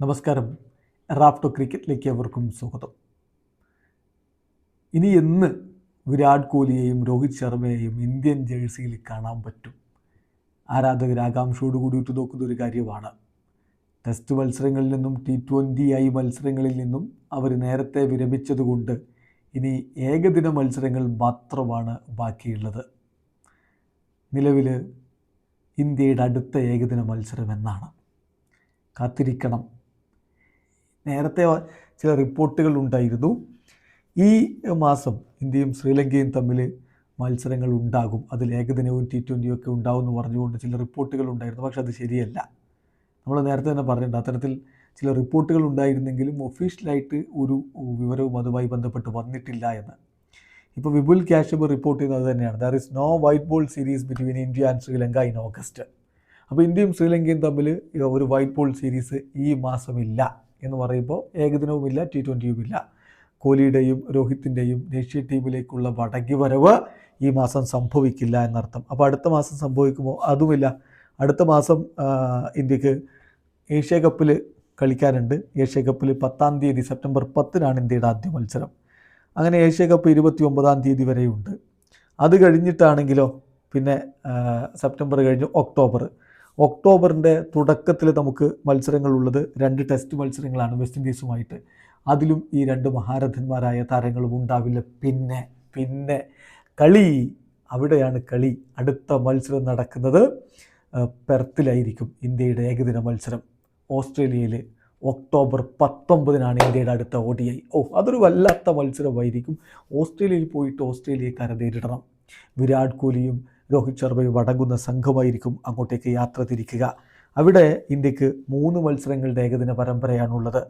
നമസ്കാരം. റാഫ്റ്റോ ക്രിക്കറ്റിലേക്ക് അവർക്കും സ്വാഗതം. ഇനി എന്ന് വിരാട് കോഹ്ലിയെയും രോഹിത് ശർമ്മയെയും ഇന്ത്യൻ ജേഴ്സിയിൽ കാണാൻ പറ്റും? ആരാധകർ ആകാംക്ഷയോടുകൂടി ഉറ്റുനോക്കുന്ന ഒരു കാര്യമാണ്. ടെസ്റ്റ് മത്സരങ്ങളിൽ നിന്നും T20I മത്സരങ്ങളിൽ നിന്നും അവർ നേരത്തെ വിരമിച്ചതുകൊണ്ട് ഇനി ഏകദിന മത്സരങ്ങൾ മാത്രമാണ് ബാക്കിയുള്ളത്. നിലവിൽ ഇന്ത്യയുടെ അടുത്ത ഏകദിന മത്സരം എന്നാണ്? കാത്തിരിക്കണം. നേരത്തെ ചില റിപ്പോർട്ടുകൾ ഉണ്ടായിരുന്നു, ഈ മാസം ഇന്ത്യയും ശ്രീലങ്കയും തമ്മിൽ മത്സരങ്ങൾ ഉണ്ടാകും, അതിൽ ഏകദിനവും T20 ഒക്കെ ഉണ്ടാവും എന്ന് പറഞ്ഞുകൊണ്ട് ചില റിപ്പോർട്ടുകൾ ഉണ്ടായിരുന്നു. പക്ഷെ അത് ശരിയല്ല. നമ്മൾ നേരത്തെ തന്നെ പറഞ്ഞിട്ടുണ്ട്, അത്തരത്തിൽ ചില റിപ്പോർട്ടുകൾ ഉണ്ടായിരുന്നെങ്കിലും ഒഫീഷ്യലായിട്ട് ഒരു വിവരവും അതുമായി ബന്ധപ്പെട്ട് വന്നിട്ടില്ല എന്ന്. ഇപ്പോൾ വിപുൽ കാശ്യപ് റിപ്പോർട്ട് ചെയ്യുന്നത് തന്നെയാണ്, there is no white ball series between India and Sri Lanka in August. അപ്പോൾ ഇന്ത്യയും ശ്രീലങ്കയും തമ്മിൽ ഒരു വൈറ്റ് ബോൾ സീരീസ് ഈ മാസമില്ല എന്ന് പറയുമ്പോൾ ഏകദിനവുമില്ല, T20യുമില്ല. കോഹ്ലിയുടെയും രോഹിത്തിൻ്റെയും ദേശീയ ടീമിലേക്കുള്ള വരവ് ഈ മാസം സംഭവിക്കില്ല എന്നർത്ഥം. അപ്പോൾ അടുത്ത മാസം സംഭവിക്കുമോ? അതുമില്ല. അടുത്ത മാസം ഇന്ത്യക്ക് ഏഷ്യ കപ്പിൽ കളിക്കാനുണ്ട്. ഏഷ്യ കപ്പിൽ 10-ാം തീയതി സെപ്റ്റംബർ 10-നാണ് ഇന്ത്യയുടെ ആദ്യ മത്സരം. അങ്ങനെ ഏഷ്യ കപ്പ് 29-ാം തീയതി വരെയുണ്ട്. അത് കഴിഞ്ഞിട്ടാണെങ്കിലോ പിന്നെ സെപ്റ്റംബർ കഴിഞ്ഞ് ഒക്ടോബറിൻ്റെ തുടക്കത്തിൽ നമുക്ക് മത്സരങ്ങളുള്ളത് 2 ടെസ്റ്റ് മത്സരങ്ങളാണ് വെസ്റ്റ് ഇൻഡീസുമായിട്ട്. അതിലും ഈ 2 മഹാരഥന്മാരായ താരങ്ങളും ഉണ്ടാവില്ല. പിന്നെ അവിടെയാണ് കളി. അടുത്ത മത്സരം നടക്കുന്നത് പെർത്തിലായിരിക്കും. ഇന്ത്യയുടെ ഏകദിന മത്സരം ഓസ്ട്രേലിയയിൽ ഒക്ടോബർ 19-നാണ് ഇന്ത്യയുടെ അടുത്ത ODI. അതൊരു വല്ലാത്ത മത്സരമായിരിക്കും. ഓസ്ട്രേലിയയിൽ പോയിട്ട് ഓസ്ട്രേലിയക്കാരെ നേരിടണം. വിരാട് കോഹ്ലിയും രോഹിത് ശർമ്മയും അടങ്ങുന്ന സംഘമായിരിക്കും അങ്ങോട്ടേക്ക് യാത്ര തിരിക്കുക. അവിടെ ഇന്ത്യക്ക് 3 മത്സരങ്ങളുടെ ഏകദിന പരമ്പരയാണുള്ളത്.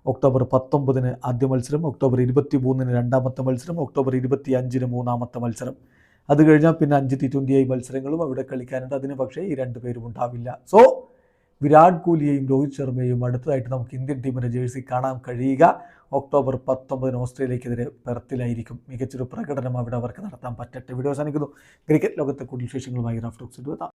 ഒക്ടോബർ 19-ന് ആദ്യ മത്സരം, ഒക്ടോബർ 23-ന് രണ്ടാമത്തെ മത്സരം, ഒക്ടോബർ 25-ന് മൂന്നാമത്തെ മത്സരം. അത് കഴിഞ്ഞാൽ പിന്നെ 5 T20I മത്സരങ്ങളും അവിടെ കളിക്കാനുണ്ട്. അതിന് പക്ഷേ ഈ 2 പേരും ഉണ്ടാവില്ല. സോ വിരാട് കോഹ്ലിയെയും രോഹിത് ശർമ്മയെയും അടുത്തതായിട്ട് നമുക്ക് ഇന്ത്യൻ ടീമിൻ്റെ ജേഴ്സി കാണാൻ കഴിയുക ഒക്ടോബർ 19-ന് ഓസ്ട്രേലിയക്കെതിരെ പെർത്തിലായിരിക്കും. മികച്ചൊരു പ്രകടനം അവിടെ അവർക്ക് നടത്താൻ പറ്റട്ടെ. വീഡിയോ അവസാനിക്കുന്നു. ക്രിക്കറ്റ് ലോകത്തെ കൂടുതൽ വിശേഷങ്ങളുമായി റാഫ്റ്റോക്സ് എത്താം.